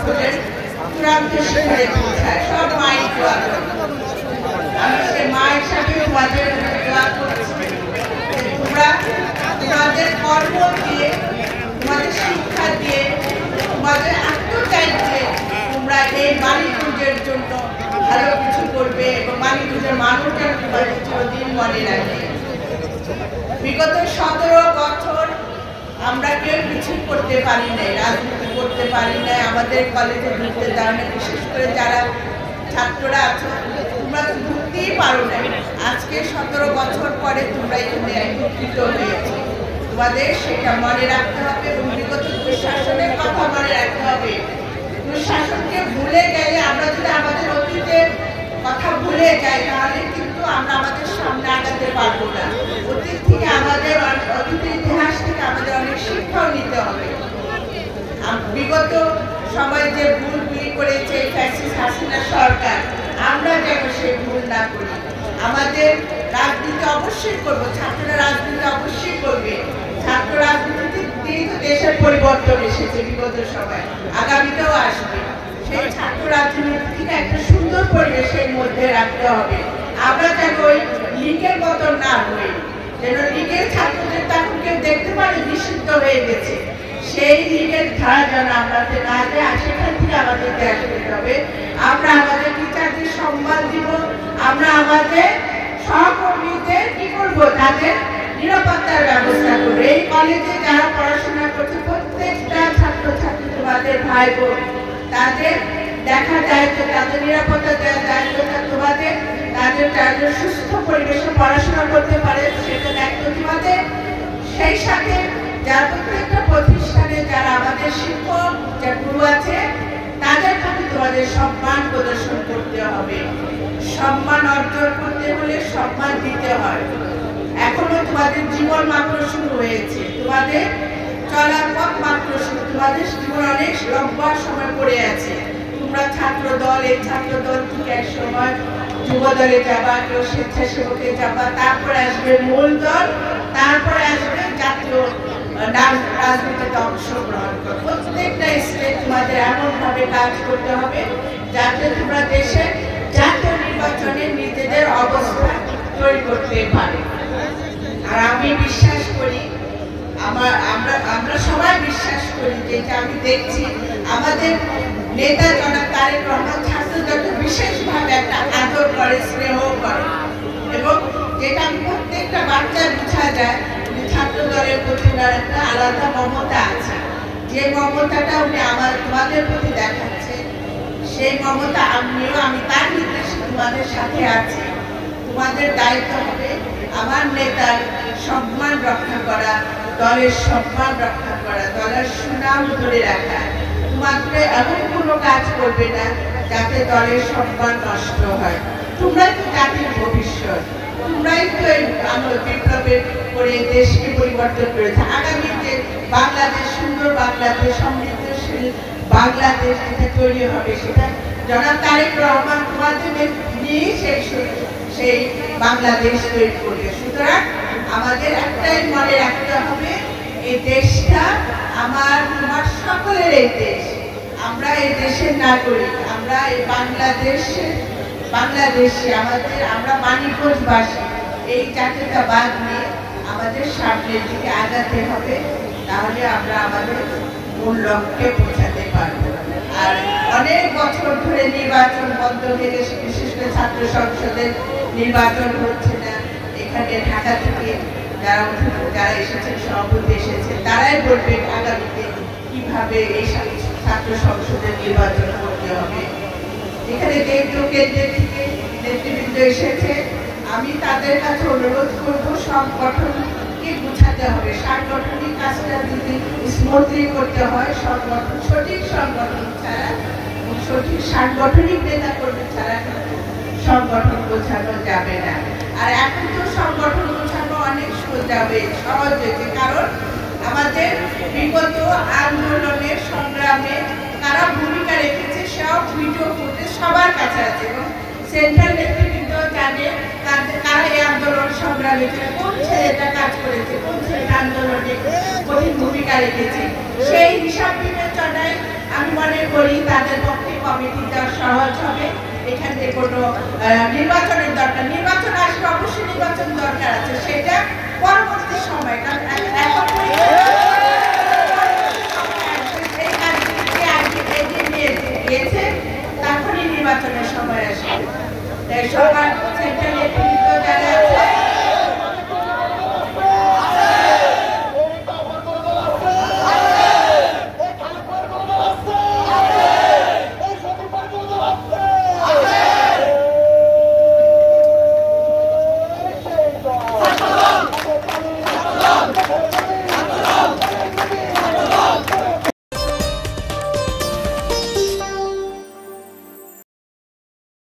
সাফল্যের চূড়ান্ত শিখরে পৌঁছায়। সব মাই দোয়া করে। আমি সে মা হিসাবে তোমাদের দোয়া করছি, তোমরা তোমাদের কর্ম দিয়ে, তোমাদের শিক্ষা দিয়ে, তোমাদের আত্মত্যাগ দিয়ে তোমরা এই বাণীপুঞ্জের জন্য ভালো কিছু করবে এবং বাণীপুঞ্জের মানুষরা তোমাদের চিরদিন মনে রাখবে। বিগত 17 বছর আমরা কেউ কিছু করতে পারি নাই, রাজনীতি করতে পারি নাই, আমাদের কলেজে ঢুকতে দেওয়া না, বিশেষ করে যারা ছাত্ররা আছো তোমরা তো ঢুকতেই পারো না। আজকে 17 বছর পরে তোমরা এখানে একত্রিত হয়েছো, তোমাদের সেটা মনে রাখতে হবে এবং বিগত দুঃশাসনের কথা মনে রাখতে হবে। দুঃশাসনকে ভুলে গেলে, আমরা যদি আমাদের অতীতের কথা ভুলে যাই তাহলে কিন্তু আমরা আমাদের সামনে আগাতে পারবো না। অতীত থেকে আমাদের, অতীতের ইতিহাস থেকে আমাদের অনেক শিক্ষাও নিতে হবে। বিগত সময় যে ভুলগুলি করেছে ফ্যাসিস্ট হাসিনা সরকার, আমরা যেন সেই ভুল না করি। আমাদের রাজনীতি অবশ্যই করবো, ছাত্ররা রাজনীতি অবশ্যই করবে। ছাত্র রাজনীতি দিয়েই তো দেশের পরিবর্তন এসেছে বিগত সময়, আগামীতেও আসবে। সেই ছাত্র রাজনীতিকে একটা সুন্দর পরিবেশের মধ্যে রাখতে হবে। আমরা যেন ওই লীগের মতো না হই, যেন লীগের ছাত্রদের তখন কেউ দেখতে পারে নিষিদ্ধ হয়ে গেছে, সেই লীগের ধারা যেন আমাদের না যায়। সেখান থেকে আমাদেরকে আসতে হবে। আমরা আমাদের টিচারদের সম্মান দিব, আমরা আমাদের সহকর্মীদের কি করবো, তাদের নিরাপত্তার ব্যবস্থা করবো। এই কলেজে যারা পড়াশোনা করছে প্রত্যেকটা ছাত্রছাত্রী তোমাদের ভাই বোন, তাদের দেখা দায়িত্ব, তাদের নিরাপত্তা দেওয়ার দায়িত্বটা তোমাদের, তাদের সুস্থ পরিবেশে পড়াশোনা করতে পারে সেটা দায়িত্ব তোমাদের। সেই সাথে যারা প্রত্যেকটা প্রতিষ্ঠানে যারা আমাদের শিক্ষক, যা গুরু আছে, তাদের প্রতি তোমাদের সম্মান প্রদর্শন করতে হবে। সম্মান অর্জন করতে হলে সম্মান দিতে হয়। এখনো তোমাদের জীবন মাত্র শুরু হয়েছে, তোমাদের চলার পথ মাত্র শুরু, তোমাদের জীবন অনেক লম্বা সময় পড়ে আছে। তোমরা ছাত্র দল, এই ছাত্র দল থেকে এক সময় যুব দলে যাবা, কেউ স্বেচ্ছাসেবকে যাবা, তারপরে আসবে মূল দল, তারপরে আসবে জাতীয় রাজনীতিতে অংশগ্রহণ করো। প্রত্যেকটা স্টেট তোমাদের এমনভাবে কাজ করতে হবে যাতে তোমরা দেশের জাতীয় নির্বাচনে নিজেদের অবস্থা তৈরি করতে পারে। আর আমি বিশ্বাস করি, আমরা সবাই বিশ্বাস করি, যেটা আমি দেখছি আমাদের নেতা জনাব তারেক রহমান ছাত্রদেরকে বিশেষভাবে একটা আদর করে, স্নেহ করে এবং যেটা প্রত্যেকটা বাচ্চার বোঝা যায় ছাত্র দলের প্রতি একটা আলাদা মমতা আছে। যে মমতাটা উনি তোমাদের প্রতি দেখাচ্ছে, সেই মমতা আমি তার নির্দেশে তোমাদের সাথে আছি। তোমাদের দায়িত্ব হবে আমার নেতার সম্মান রক্ষা করা, দলের সম্মান রক্ষা করা, দলের সুনাম ধরে রাখা। তোমাদের এমন কোনো কাজ করবে না যাতে দলের সম্মান নষ্ট হয়। তোমরাই তো জাতির ভবিষ্যৎ, তোমরাই তো বিপ্লবের করে দেশকে পরিবর্তন করেছে। আগামী যে বাংলাদেশ, সুন্দর বাংলাদেশ, সমৃদ্ধশীল বাংলাদেশ যেটা তৈরি হবে, সেটা জনাব তারেক রহমান তোমাদের নিয়ে সেই বাংলাদেশ তৈরি করবে। সুতরাং আমাদের একটাই মনে রাখতে হবে, এই দেশটা আমার তোমার সকলের এই দেশ। আমরা এই দেশের নাগরিক, আমরা এই বাংলাদেশে আমরা মানিকগঞ্জবাসী। এই জাতীয়তাবাদ নিয়ে আমাদের সামনের দিকে আগাতে হবে, তাহলে আমরা আমাদের মূল লক্ষ্যে পৌঁছাতে পারব। আর অনেক বছর ধরে নির্বাচন বন্ধ হয়ে গেছে, বিশেষ করে ছাত্র সংসদের নির্বাচন হচ্ছে না। এখানে ঢাকা থেকে যারা এসেছেন, সভাপতি এসেছেন, তারাই বলবেন আগামীতে কিভাবে এই ছাত্র সংসদের নির্বাচন করতে হবে। এখানে যেহেতু কেন্দ্রের থেকে নেতৃবৃন্দ এসেছে, আমি তাদের কাছে অনুরোধ করবো সংগঠনকে বুঝাতে হবে। সাংগঠনিক কাজটা যদি স্মুথলি করতে হয়, সঠিক সংগঠন ছাড়া, সঠিক সাংগঠনিক নেতা কর্মী ছাড়া সংগঠন বোঝানো যাবে না। আর এখন তো সংগঠন বোঝানো অনেক সহজ হয়েছে, কারণ আমাদের বিগত আন্দোলনের সংগ্রামে কারা ভূমিকা রেখেছে সব ভিডিও ফুটেজ সবার কাছে আছে এবং সেন্ট্রাল নেতৃবৃন্দ জানে কারা এই আন্দোলন সংগ্রামে কোন ছেলেটা কাজ করেছে, কোন ছেলেটা আন্দোলনে কঠিন ভূমিকা রেখেছে। সেই হিসাব বিবেচনায় আমি মনে করি তাদের পক্ষে কমিটি দেওয়া সহজ হবে। এখানে কোনো নির্বাচনের দরকার, নির্বাচন আসলে অবশ্যই নির্বাচন দরকার আছে, সেটা